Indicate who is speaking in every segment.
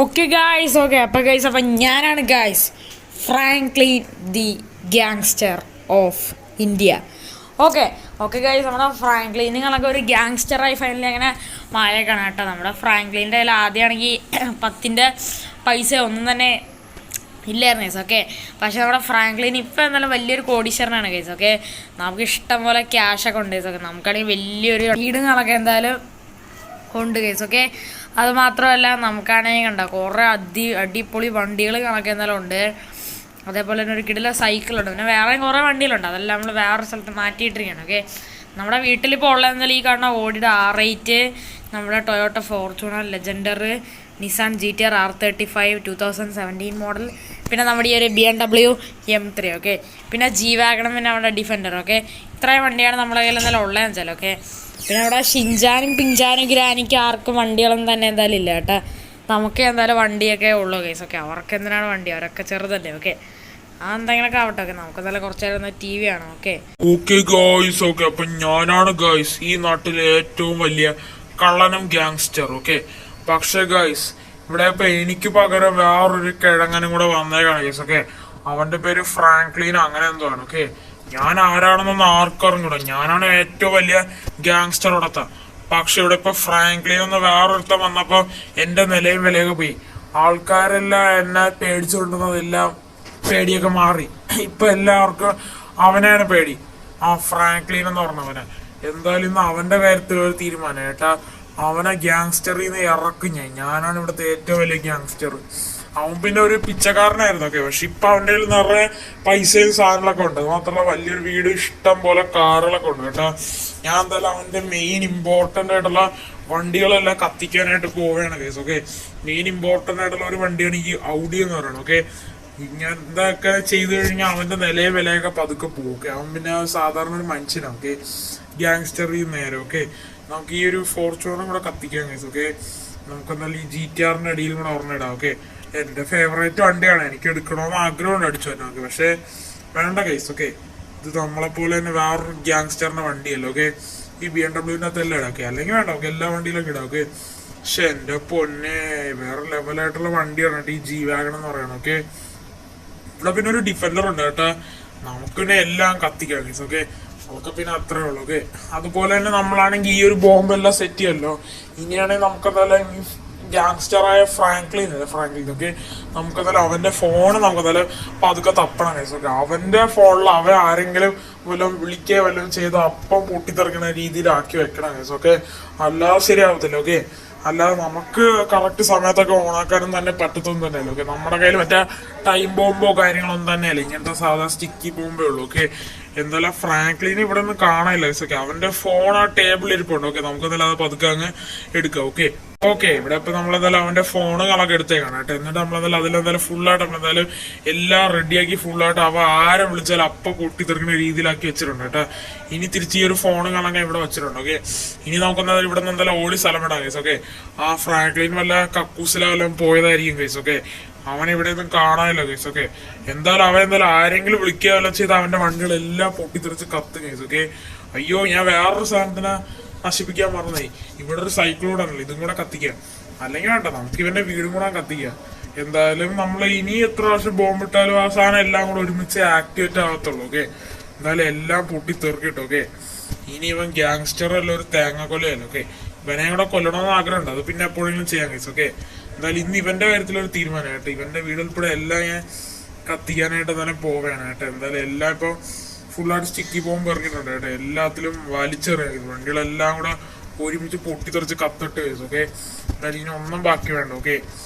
Speaker 1: Okay guys, okay അപ്പോൾ guys, അപ്പം ഞാനാണ് guys Franklin the gangster of India. Okay okay guys, നമ്മുടെ ഫ്രാങ്ക്ലിനുകളൊക്കെ ഒരു ഗ്യാങ്സ്റ്ററായി ഫൈനലി അങ്ങനെ മാറിയേക്കാണ് കേട്ടോ. നമ്മുടെ ഫ്രാങ്ക്ലിൻ്റെ കയ്യിൽ ആദ്യമാണെങ്കിൽ 10 പൈസ ഒന്നും തന്നെ ഇല്ലായിരുന്നു ഗൈസ്. ഓക്കെ, പക്ഷേ നമ്മുടെ ഫ്രാങ്ക്ലിൻ ഇപ്പോൾ എന്തായാലും വലിയൊരു കോടീശ്വരനാണ് ഗൈസ്. ഓക്കെ, നമുക്ക് ഇഷ്ടം പോലെ ക്യാഷൊക്കെ ഉണ്ട് ഗൈസ്. ഓക്കെ, നമുക്കാണെങ്കിൽ വലിയൊരു വീടുകളൊക്കെ എന്തായാലും ഉണ്ട് ഗൈസ്. ഓക്കെ, അത് മാത്രമല്ല നമുക്കാണെങ്കിൽ കണ്ട കുറേ അടിപൊളി വണ്ടികൾ കണക്ക് എന്തായാലും ഉണ്ട്. അതേപോലെ തന്നെ ഒരു കിടില സൈക്കിളുണ്ട്, പിന്നെ വേറെയും കുറേ വണ്ടികളുണ്ട്. അതെല്ലാം നമ്മൾ വേറൊരു സ്ഥലത്ത് മാറ്റിയിട്ടിരിക്കുകയാണ്. ഓക്കെ, നമ്മുടെ വീട്ടിലിപ്പോൾ ഉള്ളതെന്നാൽ ഈ കാണുന്ന ഓഡിയുടെ R8, നമ്മുടെ Toyota Fortuner legender, Nissan GTR R35 2017 model, പിന്നെ നമ്മുടെ ഈ ഒരു BMW M3. ഓക്കെ, പിന്നെ G-Wagon, പിന്നെ നമ്മുടെ ഡിഫൻഡർ. ഓക്കെ, ഇത്രയും വണ്ടിയാണ് നമ്മുടെ കയ്യിൽ എന്തായാലും ഉള്ളതെന്ന് വെച്ചാൽ. ഓക്കെ, പിന്നെ അവിടെ ഷിൻജാനും പിഞ്ചാനും ഗ്രാനിക്കും ആർക്കും വണ്ടികളൊന്നും തന്നെ എന്തായാലും ഇല്ല കേട്ടോ. നമുക്ക് എന്തായാലും വണ്ടിയൊക്കെ ഉള്ളൂ കേസ്. ഓക്കെ, അവർക്ക് എന്തിനാണ് വണ്ടി, അവരൊക്കെ ചെറുതല്ലേ. ഓക്കെ, ആ എന്തെങ്കിലുമൊക്കെ ആവട്ടെ. ഓക്കെ, നമുക്ക് എന്തായാലും കുറച്ച് നേരം TV കാണാം. ഓക്കെ
Speaker 2: ഓക്കെ ഗായ്സ്, ഓക്കെ അപ്പൊ ഞാനാണ് ഗായ്സ് ഈ നാട്ടിലെ ഏറ്റവും വലിയ കള്ളനും ഗ്യാങ്സ്റ്റർ. ഓക്കെ, പക്ഷെ ഗായ്സ് ഇവിടെ ഇപ്പൊ എനിക്ക് പകരം വേറൊരു കിഴങ്ങനും കൂടെ വന്നേക്കാണ് ഗൈസ്. ഓക്കെ, അവന്റെ പേര് ഫ്രാങ്ക്ലിൻ അങ്ങനെ എന്തോ ആണ്. ഓക്കെ, ഞാൻ ആരാണെന്നൊന്നും ആർക്കറിഞ്ഞൂടാ. ഞാനാണ് ഏറ്റവും വലിയ ഗ്യാങ്സ്റ്റർ ഇവിടത്തെ. പക്ഷെ ഇവിടെ ഇപ്പൊ ഫ്രാങ്ക്ലിൻ ഒന്ന് വേറൊരുത്തം വന്നപ്പോ എന്റെ നിലയും വിലയൊക്കെ പോയി. ആൾക്കാരെല്ലാം എന്നെ പേടിച്ചുകൊണ്ടുവന്നതെല്ലാം പേടിയൊക്കെ മാറി. ഇപ്പൊ എല്ലാവർക്കും അവനെയാണ് പേടി, ആ ഫ്രാങ്ക്ലിൻ എന്ന് പറഞ്ഞവനെ. എന്തായാലും ഇന്ന് അവന്റെ കാര്യത്തിൽ ഒരു തീരുമാനം കേട്ടാ. അവനെ ഗ്യാങ്സ്റ്ററിൽ നിന്ന് ഇറക്കും ഞാനാണ് ഇവിടുത്തെ ഏറ്റവും വലിയ ഗ്യാങ്സ്റ്റർ. അവൻ പിന്നെ ഒരു പിച്ചക്കാരനായിരുന്നു. ഓക്കെ, പക്ഷെ ഇപ്പൊ അവന്റെ കയ്യിൽ നിറയെ പൈസയും സാധനങ്ങളൊക്കെ ഉണ്ട്. അത് മാത്രമല്ല വലിയൊരു വീട്, ഇഷ്ടം പോലെ കാറുകളൊക്കെ ഉണ്ട് കേട്ടോ. ഞാൻ എന്തായാലും അവന്റെ മെയിൻ ഇമ്പോർട്ടന്റ് ആയിട്ടുള്ള വണ്ടികളെല്ലാം കത്തിക്കാനായിട്ട് പോവുകയാണ് കേസ്. ഓക്കെ, മെയിൻ ഇമ്പോർട്ടന്റ് ആയിട്ടുള്ള ഒരു വണ്ടിയാണ് ഈ ഔഡി എന്ന് പറയുന്നത്. ഓക്കെ, ഇങ്ങനെ ഇതൊക്കെ ചെയ്തു കഴിഞ്ഞാൽ അവന്റെ നിലയെ വിലയൊക്കെ പതുക്കെ പോകും. ഓക്കെ, അവൻ പിന്നെ സാധാരണ ഒരു മനുഷ്യനാണ്. ഓക്കെ, ഗ്യാങ്സ്റ്ററിൽ നേരെ. ഓക്കെ, നമുക്ക് ഈ ഒരു ഫോർച്യൂണറും കൂടെ കത്തിക്കാം കേസ്. ഓക്കെ, നമുക്ക് എന്തായാലും ഈ GTRന്റെ അടിയിൽ കൂടെ ഓർമ്മയിടാം. ഓക്കെ, എന്റെ ഫേവറേറ്റ് വണ്ടിയാണ്, എനിക്ക് എടുക്കണമെന്ന് ആഗ്രഹമുണ്ട് അടിച്ചു വരാൻ. ഓക്കെ, പക്ഷെ വേണ്ട കേസ്. ഓക്കെ, ഇത് നമ്മളെ പോലെ തന്നെ വേറൊരു ഗ്യാങ്സ്റ്ററിന്റെ വണ്ടിയല്ലോ. ഓക്കെ, ഈ BMW എല്ലാം ഇടാം. ഓക്കെ, അല്ലെങ്കിൽ വേണ്ട. ഓക്കെ, എല്ലാ വണ്ടിയിലൊക്കെ ഇടാം. ഓക്കെ, പക്ഷെ എന്റെ പൊന്നെ വേറെ ലെവലായിട്ടുള്ള വണ്ടിയാണ് ഈ G-Wagon എന്ന് പറയണം. ഓക്കെ, ഇവിടെ പിന്നെ ഒരു ഡിഫൻഡർ ഉണ്ട് കേട്ടോ. നമുക്ക് പിന്നെ എല്ലാം കത്തിക്കാം കേസ്. ഓക്കെ, നമുക്ക് പിന്നെ അത്രേ ഉള്ളൂ. ഓക്കെ, അതുപോലെ തന്നെ നമ്മളാണെങ്കിൽ ഈ ഒരു ബോംബെല്ലാം സെറ്റ് ചെയ്യല്ലോ. ഇനിയാണെങ്കിൽ നമുക്കെന്തായാലും ഗ്യാങ്സ്റ്ററായ ഫ്രാങ്ക്ലിൻ. ഓക്കെ, നമുക്കെന്തായാലും അവന്റെ ഫോണ് നമുക്കെന്തായാലും പതുക്കെ തപ്പണം കേസ്. ഓക്കെ, അവന്റെ ഫോണിൽ അവൻ ആരെങ്കിലും വല്ലതും വിളിക്കുക വല്ലതും ചെയ്ത് അപ്പം പൊട്ടിത്തെറിക്കുന്ന രീതിയിലാക്കി വെക്കണം കേസ്. ഓക്കെ, അല്ലാതെ ശരിയാവത്തില്ല. ഓക്കെ, അല്ലാതെ നമുക്ക് കറക്റ്റ് സമയത്തൊക്കെ ഓണാക്കാനും തന്നെ പറ്റത്തൊന്നും തന്നെയല്ലോ. ഓക്കെ, നമ്മുടെ കയ്യിൽ മറ്റേ ടൈം ബോംബോ കാര്യങ്ങളൊന്നും തന്നെയല്ല, ഇങ്ങനത്തെ സാധാ സ്റ്റിക്കി ബോംബേ ഉള്ളൂ. ഓക്കെ, എന്തായാലും ഫ്രാങ്ക്ലിന് ഇവിടെ ഒന്നും കാണാനില്ല. ഓക്കെ, അവന്റെ ഫോൺ ആ ടേബിളിൽ ഇരിപ്പുണ്ട്. ഓക്കെ, നമുക്ക് എന്തായാലും അത് പതുക്കെ അങ്ങ് എടുക്കാം. ഓക്കെ ഓക്കെ, ഇവിടെ ഇപ്പൊ നമ്മളെന്തായാലും അവന്റെ ഫോണുകളൊക്കെ എടുത്തേക്കാണ് കേട്ടോ. എന്നിട്ട് നമ്മളെന്തായാലും അതിലെന്തായാലും ഫുള്ളായിട്ട് നമ്മളെന്തായാലും എല്ലാം റെഡിയാക്കി ഫുള്ളായിട്ട് അവ ആരെ വിളിച്ചാലും അപ്പം പൊട്ടിത്തെറിക്കുന്ന രീതിയിലാക്കി വെച്ചിട്ടുണ്ട് കേട്ടോ. ഇനി തിരിച്ച് ഈ ഒരു ഫോണുകളൊക്കെ ഇവിടെ വെച്ചിട്ടുണ്ട്. ഓക്കെ, ഇനി നമുക്കെന്തായാലും ഇവിടെ നിന്ന് എന്തായാലും ഓടി സ്ഥലം വിടാം കേസ്. ഓക്കെ, ആ ഫ്രാങ്ക്ലിൻ വല്ല കക്കൂസിലോ വല്ലതും പോയതായിരിക്കും കേസ്. ഓക്കെ, അവൻ ഇവിടെ ഒന്നും കാണാനില്ല കേസ്. ഓക്കെ, എന്തായാലും അവൻ എന്തായാലും ആരെങ്കിലും വിളിക്കുക വല്ല ചെയ്ത് അവന്റെ വണ്ടികളെല്ലാം പൊട്ടിത്തെറിച്ച് കത്തും കേസ്. ഓക്കെ, അയ്യോ ഞാൻ വേറൊരു സാധനത്തിനെ നശിപ്പിക്കാൻ പറഞ്ഞേ. ഇവിടെ ഒരു സൈക്കിളോടാണല്ലോ, ഇതും കൂടെ കത്തിക്കാം. അല്ലെങ്കിൽ വേണ്ട, നമുക്ക് ഇവന്റെ വീടും കൂടെ കത്തിക്കാം. എന്തായാലും നമ്മൾ ഇനി എത്ര പ്രാവശ്യം ബോംബിട്ടാലും ആ സാധനം എല്ലാം കൂടെ ഒരുമിച്ച് ആക്ടിവേറ്റ് ആകത്തുള്ളൂ. ഓക്കെ, എന്തായാലും എല്ലാം പൊട്ടിത്തെറിക്കിട്ടു. ഓക്കെ, ഇനി ഇവൻ ഗ്യാങ്സ്റ്റർ അല്ല, ഒരു തേങ്ങാക്കൊലയല്ല. ഓക്കെ, ഇവനെ കൂടെ കൊല്ലണമെന്ന് ആഗ്രഹമുണ്ട്, അത് പിന്നെ എപ്പോഴെങ്കിലും ചെയ്യാൻ കഴിച്ചു. ഓക്കെ, എന്തായാലും ഇന്ന് ഇവന്റെ കാര്യത്തിലൊരു തീരുമാനമായിട്ട് ഇവന്റെ വീടുൾപ്പെടെ എല്ലാം ഞാൻ കത്തിക്കാനായിട്ട് എന്തായാലും പോവുകയാണ് കേട്ടോ. എന്തായാലും എല്ലാം ഇപ്പൊ ഫുള്ളായിട്ട് സ്റ്റിക്കി ബോംബ് ഇറങ്ങിയിട്ടുണ്ട് കേട്ടോ. എല്ലാത്തിലും വലിച്ചെറിയാം, വണ്ടികളെല്ലാം കൂടെ ഒരുമിച്ച് പൊട്ടിത്തെറിച്ച് കത്തിട്ട് കഴിച്ചു. ഓക്കെ, എന്തായാലും ഇനി ഒന്നും ബാക്കി വേണ്ട. ഓക്കെ,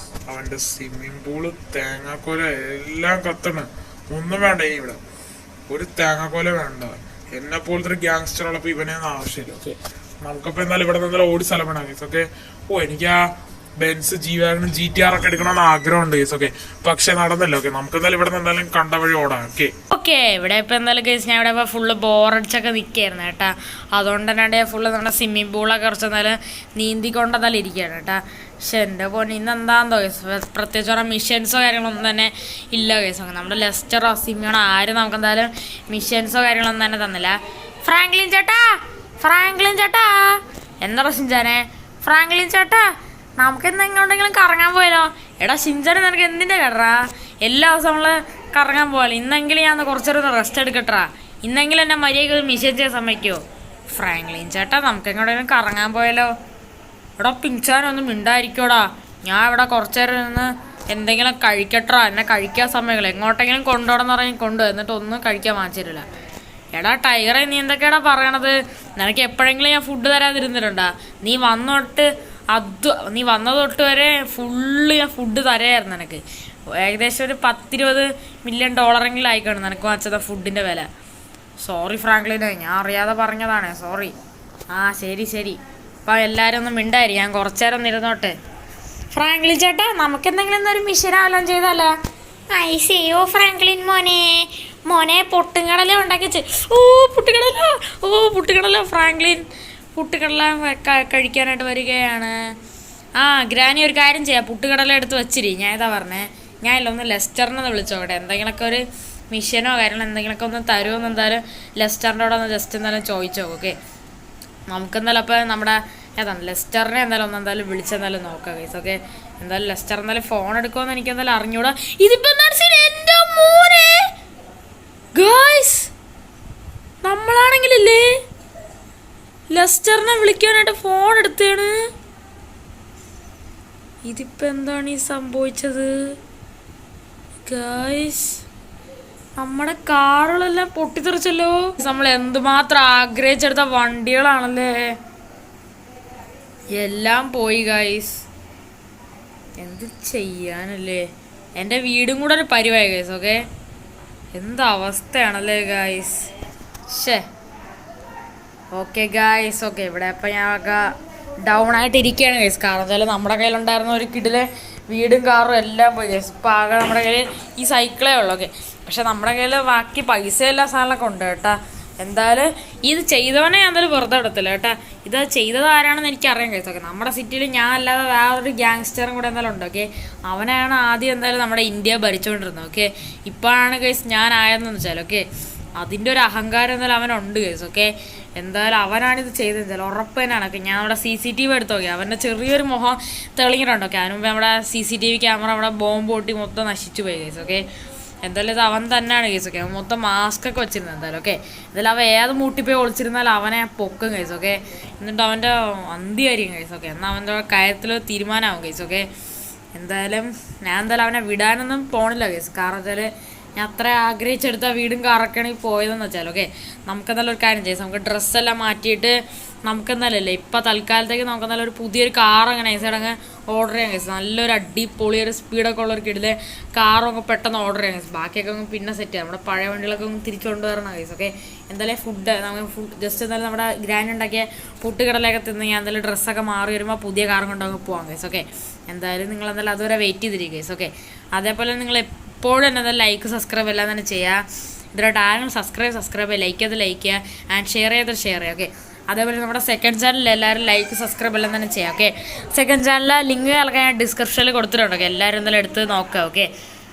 Speaker 2: അവന്റെ സ്വിമ്മിംഗ് പൂള്, തേങ്ങാക്കോല എല്ലാം കത്തണ്. ഒന്നും വേണ്ട ഇനി ഇവിടെ, ഒരു തേങ്ങാക്കോല വേണ്ട. എന്നെ പോലത്തെ ഒരു ഗ്യാങ്സ്റ്റർ ഉള്ളപ്പോ ഇവനെയൊന്നും ആവശ്യമില്ല. ഓക്കെ, നമുക്കപ്പോ എന്തായാലും ഇവിടെ നിന്നാലും ഓടി സ്ഥലം വേണം കേസ്. ഓക്കെ, എനിക്ക് ആ ബെൻസ് G-Wagon GTR ഒക്കെ എടുക്കണമെന്ന് ആഗ്രഹമുണ്ട് കേസ്. ഓക്കെ, പക്ഷെ നടന്നല്ലോ. ഓക്കെ, നമുക്ക് എന്തായാലും ഇവിടെ എന്തായാലും കണ്ട വഴി ഓടാം. ഓക്കെ
Speaker 1: ഓക്കെ, ഇവിടെ ഇപ്പം എന്തായാലും കേസ് ഞാൻ ഇവിടെ ഇപ്പോൾ ഫുള്ള് ബോറടിച്ചൊക്കെ നിൽക്കുകയായിരുന്നു കേട്ടാ. അതുകൊണ്ട് തന്നെ ഫുള്ള് നമ്മുടെ സ്വിമ്മിംഗ് പൂളൊക്കെ കുറച്ച് എന്തായാലും നീന്തിക്കൊണ്ടെന്നാലും ഇരിക്കുകയാണ് കേട്ടാ. പക്ഷെ എൻ്റെ പോണി ഇന്ന് എന്താണെന്നോ കേസ്, പ്രത്യേകിച്ച് പറഞ്ഞാൽ മിഷൻസോ കാര്യങ്ങളൊന്നും തന്നെ ഇല്ല കേസ്. നമ്മുടെ ലെസ്റ്ററോ സിമ്മിയാണോ ആരും നമുക്ക് എന്തായാലും മിഷൻസോ കാര്യങ്ങളൊന്നും തന്നെ തന്നില്ല. ഫ്രാങ്ക്ലിൻ ചേട്ടാ, ഫ്രാങ്ക്ലിൻ ചേട്ടാ, എന്താ പ്രശ്നം? ഫ്രാങ്ക്ലിൻ ചേട്ടാ നമുക്ക് ഇന്ന് എങ്ങോട്ടെങ്കിലും കറങ്ങാൻ പോയാലോ? എടാ ഷിൻചാനെ നിനക്ക് എന്തിൻ്റെ കേട്ടറാ? എല്ലാ ദിവസവും നമ്മള് കറങ്ങാൻ പോയാലോ? ഇന്നെങ്കിലും ഞാൻ കുറച്ചൊരു റെസ്റ്റ് എടുക്കട്ടാ. ഇന്നെങ്കിലും എന്നെ മര്യാദയ്ക്ക് മിഷേജ് ചെയ്യാൻ സമ്മതിക്കുമോ? ഫ്രാങ്ക്ലിൻ ചേട്ടാ നമുക്ക് എങ്ങോട്ടെങ്കിലും കറങ്ങാൻ പോയാലോ? എടാ പിങ്ചാനൊന്നും മിണ്ടായിരിക്കോടാ. ഞാൻ ഇവിടെ കുറച്ചു നേരം നിന്ന് എന്തെങ്കിലും കഴിക്കട്ടാ. എന്നെ കഴിക്കാൻ സമയങ്ങൾ എങ്ങോട്ടെങ്കിലും കൊണ്ടുപോകണമെന്ന് പറഞ്ഞ് കൊണ്ടുപോയി എന്നിട്ട് ഒന്നും കഴിക്കാൻ വാങ്ങിച്ചിട്ടില്ല. എടാ ടൈഗറെ, നീ എന്തൊക്കെയാടാ പറയണത്? നിനക്ക് എപ്പോഴെങ്കിലും ഞാൻ ഫുഡ് തരാതിരുന്നിട്ടുണ്ടാ? നീ വന്നത് തൊട്ട് വരെ ഫുള്ള് ഞാൻ ഫുഡ് തരായിരുന്നു നിനക്ക്. ഏകദേശം ഒരു $10-20 മില്യൺ ആയിക്കാണ് നിനക്ക് വാങ്ങിച്ചത് ഫുഡിൻ്റെ വില. സോറി ഫ്രാങ്ക്ലിനെ, ഞാൻ അറിയാതെ പറഞ്ഞതാണ്, സോറി. ആ ശരി ശരി, അപ്പം എല്ലാവരും ഒന്നും മിണ്ടായി, ഞാൻ കുറച്ചേരം ഒന്ന് ഇരുന്നോട്ടെ. ഫ്രാങ്ക്ലിൻ ചേട്ടാ നമുക്ക് എന്തെങ്കിലും ഒരു മിഷൻ ആവലാം ചെയ്താലോ? ഐസിയോ ഫ്രാങ്ക്ലിൻ മോനെ പൊട്ടുകടല ഉണ്ടാക്കി പുട്ടുകടല ഫ്രാങ്ക്ലിൻ പുട്ടുകടല കഴിക്കാനായിട്ട് വരികയാണ്. ആ ഗ്രാനി, ഒരു കാര്യം ചെയ്യാം, പുട്ടുകടല എടുത്ത് വെച്ചിരി. ഞാൻ ഇതാ പറഞ്ഞേ, ഞാൻ ഇല്ല ഒന്ന് ലെസ്റ്ററിനെ വിളിച്ചോട്ടെ. എന്തെങ്കിലുമൊക്കെ ഒരു മിഷനോ കാര്യങ്ങളോ എന്തെങ്കിലുമൊക്കെ ഒന്ന് തരുമെന്ന് എന്തായാലും ലെസ്റ്ററിൻ്റെ അവിടെ ഒന്ന് ജസ്റ്റ് എന്തായാലും ചോദിച്ചോ. ഓക്കെ, നമുക്കെന്തായാലും അപ്പോൾ നമ്മുടെ ഏതാണ് ലെസ്റ്ററിനെ എന്തായാലും വിളിച്ചെന്തായാലും നോക്കാം ഗൈസ്. ഓക്കെ, എന്തായാലും ലെസ്റ്റർ എന്തായാലും ഫോൺ എടുക്കുമെന്ന് എനിക്ക് എന്തായാലും അറിഞ്ഞൂടാ. ഇതിപ്പോ എൻ്റെ മോനെ ഗൈസ്, നമ്മളാണെങ്കിലല്ലേ ലെസ്റ്ററിനെ വിളിക്കാനായിട്ട് ഫോൺ എടുത്തേണ്. ഇതിപ്പോ എന്താണ് ഈ സംഭവിച്ചത് ഗൈസ്? നമ്മുടെ കാറുകളെല്ലാം പൊട്ടിത്തെറിച്ചല്ലോ. നമ്മൾ എന്തുമാത്രം ആഗ്രഹിച്ചെടുത്ത വണ്ടികളാണല്ലേ, എല്ലാം പോയി ഗൈസ്. എന്ത് ചെയ്യാനല്ലേ, എൻ്റെ വീടും കൂടെ ഒരു പരിവായി ഗൈസ്. ഓക്കെ, എന്തവസ്ഥയാണല്ലേ ഗൈസ്. ശേ ഓക്കെ ഗൈസ്, ഓക്കെ ഇവിടെ അപ്പം ഞാൻ ഡൗൺ ആയിട്ട് ഇരിക്കുകയാണ് ഗൈസ്. കാരണം വെച്ചാൽ നമ്മുടെ കയ്യിലുണ്ടായിരുന്ന ഒരു കിടിലെ വീടും കാറും എല്ലാം പോയി ഗൈസ്. ഇപ്പം ആകെ നമ്മുടെ കയ്യിൽ ഈ സൈക്കിളേ ഉള്ളൂ. ഓക്കെ, പക്ഷെ നമ്മുടെ കയ്യിൽ ബാക്കി പൈസ എല്ലാ സാധനങ്ങളൊക്കെ ഉണ്ട് കേട്ടാ. എന്തായാലും ഇത് ചെയ്തവനെ എന്തായാലും വെറുതെ എടുത്തില്ല കേട്ടാ. ഇത് ചെയ്തത് ആരാണെന്ന് എനിക്കറിയാൻ കഴിയും. ഓക്കെ, നമ്മുടെ സിറ്റിയിൽ ഞാൻ അല്ലാതെ വേറൊരു ഗ്യാങ്സ്റ്ററും കൂടെ എന്തായാലും ഉണ്ട്. ഓക്കെ, അവനാണ് ആദ്യം എന്തായാലും നമ്മുടെ ഇന്ത്യ ഭരിച്ചുകൊണ്ടിരുന്നത്. ഓക്കെ, ഇപ്പോഴാണ് ഗൈസ് ഞാൻ ആയതെന്ന് വെച്ചാൽ. ഓക്കെ, അതിൻ്റെ ഒരു അഹങ്കാരം എന്തായാലും അവനുണ്ട് ഗൈസ്. ഓക്കെ, എന്തായാലും അവനാണിത് ചെയ്തത് എന്തായാലും ഉറപ്പ് തന്നെയാണ്. ഓക്കെ, ഞാൻ നമ്മുടെ CCTV എടുത്ത് നോക്കി, അവൻ്റെ ചെറിയൊരു മുഖം തെളിഞ്ഞിട്ടുണ്ട്. ഓക്കെ, അതിന് മുമ്പ് നമ്മുടെ CCTV ക്യാമറ അവിടെ ബോംബ് പൊട്ടി മൊത്തം നശിച്ചു പോയി ഗൈസ്. ഓക്കെ, എന്തായാലും ഇത് അവൻ തന്നെയാണ് കേസ്. ഓക്കെ, അവൻ മൊത്തം മാസ്ക് ഒക്കെ വെച്ചിരുന്നത് എന്തായാലും. ഓക്കെ, എന്തായാലും അവൻ ഏത് മൂട്ടിപ്പോയി ഒളിച്ചിരുന്നാലും അവനെ പൊക്കും കേസ്. ഓക്കെ, എന്നിട്ട് അവൻ്റെ അന്തിയായിരിക്കും കേസ്. ഓക്കെ, എന്നാൽ അവൻ്റെ കാര്യത്തിൽ തീരുമാനമാവും കേസ്. ഓക്കെ, എന്തായാലും ഞാൻ എന്തായാലും അവനെ വിടാനൊന്നും പോണില്ല കേസ്. കാരണം വെച്ചാൽ ഞാൻ അത്ര ആഗ്രഹിച്ചെടുത്ത വീടും കാറൊക്കെയാണ് ഈ പോയതെന്ന് വെച്ചാൽ. ഓക്കെ, നമുക്കെന്തായാലും ഒരു കാര്യം ചെയ്യാം, നമുക്ക് ഡ്രസ്സെല്ലാം മാറ്റിയിട്ട് നമുക്കെന്തായാലല്ലേ ഇപ്പം തൽക്കാലത്തേക്ക് നമുക്കെന്തായാലും ഒരു പുതിയൊരു കാർ അങ്ങനെ നൈസൈഡങ്ങ് ഓർഡർ ചെയ്യാൻ കേസ്. നല്ലൊരു അടിപൊളി ഒരു സ്പീഡൊക്കെ ഉള്ളൊരു കിടിലെ കാറൊക്കെ പെട്ടെന്ന് ഓർഡർ ചെയ്യാൻ കേസ്. ബാക്കിയൊക്കെ ഒന്ന് പിന്നെ സെറ്റ് ചെയ്യാം. നമ്മുടെ പഴയ വണ്ടികളൊക്കെ ഒന്ന് തിരിച്ചു കൊണ്ടുവരണം കേസ്. ഓക്കെ, എന്തായാലും നമുക്ക് ജസ്റ്റ് എന്തായാലും നമ്മുടെ ഗ്രാൻഡ് ഉണ്ടാക്കിയ പുട്ടുകടലൊക്കെ തിന്ന് ഞാൻ എന്തായാലും ഡ്രസ്സൊക്കെ മാറി വരുമ്പോൾ പുതിയ കാറും കൊണ്ടങ്ങ് പോകാം കേസ്. ഓക്കെ, എന്തായാലും നിങ്ങൾ എന്തായാലും അതുവരെ വെയിറ്റ് ചെയ്തിരിക്കും കേസ്. ഓക്കെ, അതേപോലെ നിങ്ങൾ എപ്പോഴും എന്തായാലും ലൈക്ക് സബ്സ്ക്രൈബ് എല്ലാം തന്നെ ചെയ്യുക. ഇതിലോട്ട് ആരെങ്കിലും സബ്സ്ക്രൈബ് ലൈക്ക് ചെയ്ത് ലൈക്ക് ചെയ്യുക ആൻഡ് ഷെയർ ചെയ്യുക. ഓക്കെ, അതേപോലെ നമ്മുടെ സെക്കൻഡ് ചാനലിൽ എല്ലാവരും ലൈക്ക് സബ്സ്ക്രൈബ് എല്ലാം തന്നെ ചെയ്യാം. ഓക്കെ, സെക്കൻഡ് ചാനലിലെ ലിങ്ക് ഞാൻ ഡിസ്ക്രിപ്ഷനിൽ കൊടുത്തിട്ടുണ്ട്. ഓക്കെ, എല്ലാവരും എന്തായാലും എടുത്ത് നോക്കുക. ഓക്കെ,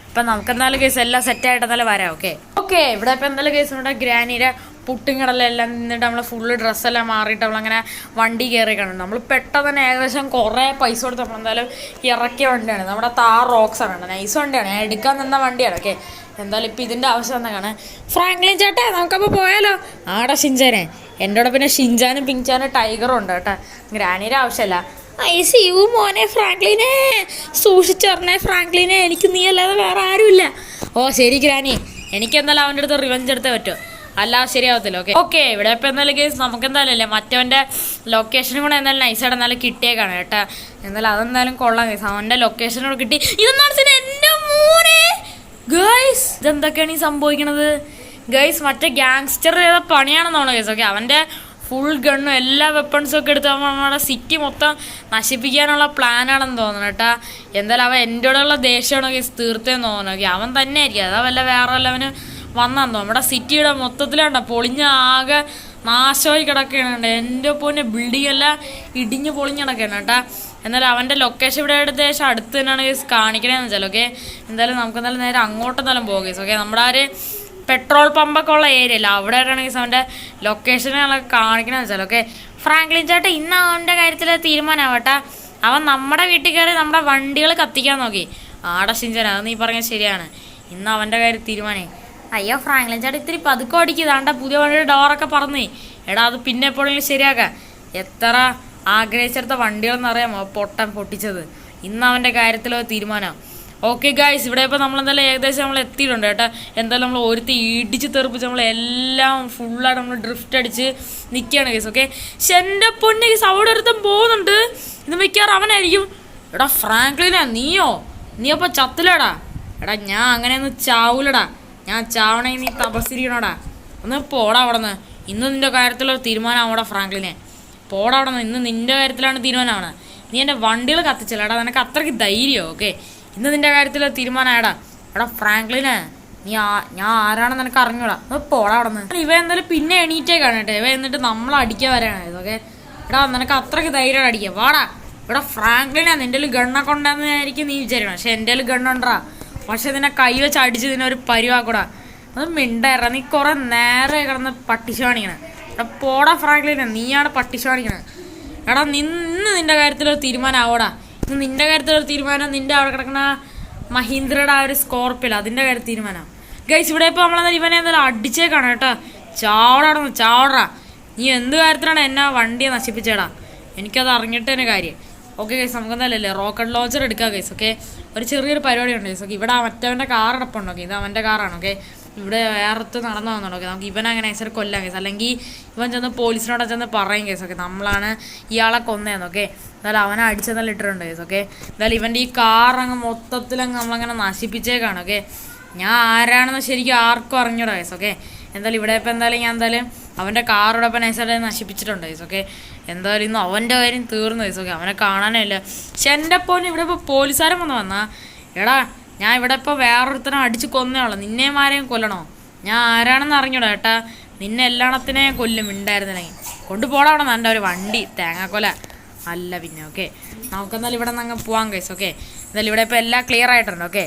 Speaker 1: അപ്പം നമുക്ക് എന്തായാലും കേസ് എല്ലാം സെറ്റായിട്ട് എന്തായാലും വരാം. ഓക്കെ ഇവിടെ ഇപ്പം എന്തായാലും കേസ് നമ്മുടെ ഗ്രാനിയുടെ പുട്ടുകടലെല്ലാം നിന്നിട്ട് നമ്മൾ ഫുള്ള് ഡ്രസ്സെല്ലാം മാറിയിട്ട് നമ്മളങ്ങനെ വണ്ടി കയറി കാണുന്നുണ്ട്. നമ്മൾ പെട്ടെന്ന് തന്നെ ഏകദേശം കുറേ പൈസ കൊടുത്ത് നമ്മൾ എന്തായാലും ഇറക്കിയ വണ്ടിയാണ്. നമ്മുടെ താർ റോക്സാണ്, നൈസ് വണ്ടിയാണ്, ഞാൻ എടുക്കാൻ നിന്ന വണ്ടിയാണ്. ഓക്കെ, എന്തായാലും ഇപ്പം ഇതിൻ്റെ ആവശ്യം എന്താണ്? ഫ്രാങ്ക്ലിൻ ചേട്ടാ നമുക്കപ്പോൾ പോയാലോ? ആടാ ഷിൻചാനെ, എൻ്റെ കൂടെ പിന്നെ ഷിൻചാനും പിങ്ചാനും ടൈഗറും ഉണ്ട് കേട്ടോ. ഗ്രാനിയുടെ ആവശ്യമല്ല. ഐസിയു മോനെ ഫ്രാങ്ക്ലിനെ, സൂക്ഷിച്ചറിഞ്ഞേ ഫ്രാങ്ക്ലിനെ, എനിക്ക് നീ അല്ലാതെ വേറെ ആരുമില്ല. ഓ ശരി ഗ്രാനി, എനിക്കെന്തായാലും അവൻ്റെ അടുത്ത് റിവെഞ്ച് എടുത്തേ പറ്റുമോ, അല്ലാതെ ശരിയാവത്തില്ല. ഓക്കെ ഇവിടെ ഇപ്പം എന്തായാലും കേസ് നമുക്ക് എന്തായാലും അല്ലേ മറ്റവൻ്റെ ലൊക്കേഷനും കൂടെ എന്തായാലും നൈസായിട്ട് എന്തായാലും കിട്ടിയേക്കാണ് കേട്ടാ. എന്തായാലും അതെന്തായാലും കൊള്ളാം കേസ്, അവൻ്റെ ലൊക്കേഷനോട് കിട്ടി. ഇതെന്താണ് എൻ്റെ മോനെ ഗൈസ്, ഇതെന്തൊക്കെയാണ് ഈ സംഭവിക്കണത് ഗൈസ്? മറ്റേ ഗ്യാങ്സ്റ്റർ ചെയ്ത പണിയാണെന്ന് തോന്നുന്നു കേസ്. ഓക്കെ, അവൻ്റെ ഫുൾ ഗണ്ണും എല്ലാ വെപ്പൺസും ഒക്കെ എടുത്ത് നമ്മുടെ സിറ്റി മൊത്തം നശിപ്പിക്കാനുള്ള പ്ലാനാണെന്ന് തോന്നുന്നു കേട്ടാ. എന്തായാലും അവൻ എൻ്റെ കൂടെയുള്ള ദേഷ്യമാണോ കേസ് തീർത്തേന്ന് തോന്നുന്നു. ഓക്കെ, അവൻ തന്നെ ആയിരിക്കും, അതാ വല്ല വേറെ വല്ലവന് വന്നാന്ന് തോന്നുന്നു. നമ്മുടെ സിറ്റിയുടെ മൊത്തത്തിലുണ്ടോ പൊളിഞ്ഞ ആകെ നാശമായി കിടക്കുകയാണ്. എൻ്റെ പൊന്നെ ബിൽഡിംഗ് എല്ലാം ഇടിഞ്ഞ് പൊളിഞ്ഞ് കിടക്കുകയാണ് കേട്ടാ. എന്നാലും അവൻ്റെ ലൊക്കേഷൻ ഇവിടെ ഏകദേശം അടുത്ത് തന്നെയാണ് കേസ് കാണിക്കണേന്ന് വെച്ചാൽ. ഓക്കെ, എന്തായാലും നമുക്ക് എന്തായാലും നേരെ അങ്ങോട്ട് എന്തായാലും പോകും കേസ്. ഓക്കെ, നമ്മുടെ ആ ഒരു പെട്രോൾ പമ്പൊക്കെ ഉള്ള ഏരിയ അല്ല, അവിടെ ആയിട്ടാണ് കേസ് അവൻ്റെ ലൊക്കേഷനുകളൊക്കെ കാണിക്കണമെന്ന് വെച്ചാൽ. ഓക്കെ, ഫ്രാങ്ക്ലിൻ ചേട്ടാ ഇന്ന് അവൻ്റെ കാര്യത്തിൽ തീരുമാനമാവട്ടെ. അവൻ നമ്മുടെ വീട്ടിൽ കയറി നമ്മുടെ വണ്ടികൾ കത്തിക്കാൻ നോക്കി. ആടെ ഷിൻചാൻ, അത് നീ പറഞ്ഞത് ശരിയാണ്. ഇന്ന് അവൻ്റെ കാര്യം തീരുമാനേ. അയ്യോ ഫ്രാങ്ക്ലിൻ ചേട്ടാ ഇത്തിരി പതുക്കെ ഓടിക്കുക. താണ്ട പുതിയ വണ്ടിയുടെ ഡോറൊക്കെ പറഞ്ഞേ. എടാ അത് പിന്നെ എപ്പോഴെങ്കിലും ശരിയാക്കാം. എത്ര ആഗ്രഹിച്ചെടുത്ത വണ്ടികളെന്ന് അറിയാമോ പൊട്ടിച്ചത്. ഇന്ന് അവൻ്റെ കാര്യത്തിൽ തീരുമാനം. ഓക്കെ ഗായ്സ്, ഇവിടെ ഇപ്പോൾ നമ്മളെന്തായാലും ഏകദേശം നമ്മൾ എത്തിയിട്ടുണ്ട് കേട്ടോ. എന്തായാലും നമ്മൾ ഒരുത്തി ഇടിച്ച് തെറിപ്പിച്ച് നമ്മളെല്ലാം ഫുള്ളായിട്ട് നമ്മൾ ഡ്രിഫ്റ്റ് അടിച്ച് നിൽക്കുകയാണ് ഗൈസ്. ഓക്കെ, പക്ഷെ എൻ്റെ പൊന്നെ ഗൈസ് അവിടെ ഒരുത്തം പോകുന്നുണ്ട്. ഇത് മിക്കാറ് അവനായിരിക്കും. എടാ ഫ്രാങ്ക്ലിനാ, നീ അപ്പോൾ ചത്തിലടാ. എടാ ഞാൻ അങ്ങനെയൊന്നും ചാവൂലടാ. ഞാൻ ചാവണേ നീ തപസ്സിരിക്കണോടാ. ഒന്ന് പോടാ അവിടെ നിന്ന്. ഇന്ന് നിൻ്റെ കാര്യത്തിലുള്ള തീരുമാനമാവടാ ഫ്രാങ്ക്ലിനെ. പോടാ അവിടെ നിന്ന്. ഇന്ന് നിൻ്റെ കാര്യത്തിലാണ് തീരുമാനമാണ്. നീ എൻ്റെ വണ്ടികൾ കത്തിച്ചില്ലടാ. നിനക്ക് അത്രയ്ക്ക് ധൈര്യമോ? ഓക്കെ, ഇന്ന് നിൻ്റെ കാര്യത്തിലുള്ള തീരുമാനമായടാ. എടാ ഫ്രാങ്ക്ലിനെ, ഞാൻ ആരാണെന്ന് നിനക്ക് അറിഞ്ഞൂടാ. അത് പോടാ അവിടെ നിന്ന്. ഇവ എന്തായാലും പിന്നെ എണീറ്റേക്കാണ് കേട്ടോ. ഇവ എന്നിട്ട് നമ്മളടിക്കാൻ വരാനായത്. ഓക്കെ, എടാ നിനക്ക് അത്രയ്ക്ക് ധൈര്യം അടിക്കുക. വാടാ. ഇവിടെ ഫ്രാങ്ക്ലിനാ, നിൻ്റെ ഗണ്ണൊക്കെ ഉണ്ടാകുന്നതായിരിക്കും നീ വിചാരിക്കണം. പക്ഷെ എൻ്റെ ഗണ്ണുണ്ടാ. പക്ഷെ നിന്നെ കൈ വെച്ച് അടിച്ച് നിന്നൊരു പരിവാക്കൂടാ. അത് മിണ്ടായിട്ടാ. നീ കുറെ നേരെ കിടന്ന് പട്ടിശ കാണിക്കണേ. എടാ പോടാ ഫ്രാങ്ക്ലിനെ, നീയാണ് പട്ടിശ കാണിക്കണത്. എടാ ഇന്ന് നിൻ്റെ കാര്യത്തിലൊരു തീരുമാനം ആവോടാ. ഇന്ന് നിൻ്റെ കാര്യത്തിലൊരു തീരുമാനം. നിൻ്റെ അവിടെ കിടക്കണ മഹീന്ദ്രയുടെ ആ ഒരു സ്കോർപ്പിയോ അതിൻ്റെ കാര്യത്തിൽ തീരുമാനം. ഗൈസ് ഇവിടെ ഇപ്പോൾ നമ്മളെന്തായാലും ഇവനെ എന്തായാലും അടിച്ചേക്കാണ് കേട്ടോ. ചാവടാ. നീ എന്ത് കാര്യത്തിലാണ് എന്നെ വണ്ടിയെ നശിപ്പിച്ചേടാ. എനിക്കത് അറിഞ്ഞിട്ട് തന്നെ കാര്യം. ഓക്കെ ഗൈസ്, നമുക്ക് എന്തായാലല്ലേ റോക്കറ്റ് ലോഞ്ചർ എടുക്കാം ഗൈസ്. ഓക്കെ, ഒരു ചെറിയൊരു പരിപാടി ഉണ്ട് ഗൈസ്. ഓക്കെ, ഇവിടെ മറ്റവൻ്റെ കാർ അടപ്പുണ്ട്. ഓക്കെ, ഇത് അവൻ്റെ കാറാണ്. ഓക്കെ, ഇവിടെ വേറത്ത് നടന്നു വന്നുണ്ട്. ഓക്കെ, നമുക്ക് ഇവനങ്ങനെ നൈസായിട്ട് കൊല്ലാം കേസ്. അല്ലെങ്കിൽ ഇവൻ ചെന്ന് പോലീസിനോട് ചെന്ന് പറയും കേസ്. ഓക്കെ, നമ്മളാണ് ഇയാളെ കൊന്നതെന്ന്. ഓക്കെ, എന്തായാലും അവനെ അടിച്ചെന്നാലും ഇട്ടിട്ടുണ്ട് കേസ്. ഓക്കെ, എന്തായാലും ഇവൻ്റെ ഈ കാർ അങ്ങ് മൊത്തത്തിലങ്ങ് നമ്മളങ്ങനെ നശിപ്പിച്ചേക്കാണ്. ഓക്കെ, ഞാൻ ആരാണെന്ന് ശരിക്കും ആർക്കും അറിഞ്ഞൂടാ കേസ്. ഓക്കെ, എന്തായാലും ഇവിടെ ഇപ്പം ഞാൻ അവൻ്റെ കാറോടെ ഇപ്പം നൈസായിട്ട് നശിപ്പിച്ചിട്ടുണ്ട് കേസ്. ഓക്കെ, എന്തായാലും ഇന്ന് അവൻ്റെ കാര്യം തീർന്നു കേസ്. ഓക്കെ, അവനെ കാണാനേ ഇല്ല. പക്ഷെ എൻ്റെ അപ്പോൾ ഇവിടെ ഇപ്പോൾ പോലീസുകാരൻ വന്നാ എടാ ഞാൻ ഇവിടെ ഇപ്പോൾ വേറൊരുത്തനെ അടിച്ച് കൊന്നോളൂ. നിന്നെയും ആരെയും കൊല്ലണോ? ഞാൻ ആരാണെന്ന് അറിഞ്ഞൂടാ ഏട്ടാ. നിന്നെ എല്ലാണത്തിനെയും കൊല്ലും ഉണ്ടായിരുന്നില്ലെങ്കിൽ. കൊണ്ടുപോടാ അവിടെ നല്ല ഒരു വണ്ടി തേങ്ങാക്കൊല അല്ല പിന്നെ. ഓക്കെ, നമുക്കെന്നാലും ഇവിടെ നിന്ന് അങ്ങ് പോവാം കേസ്. ഓക്കെ, എന്തായാലും ഇവിടെ ഇപ്പോൾ എല്ലാം ക്ലിയർ ആയിട്ടുണ്ട്. ഓക്കെ.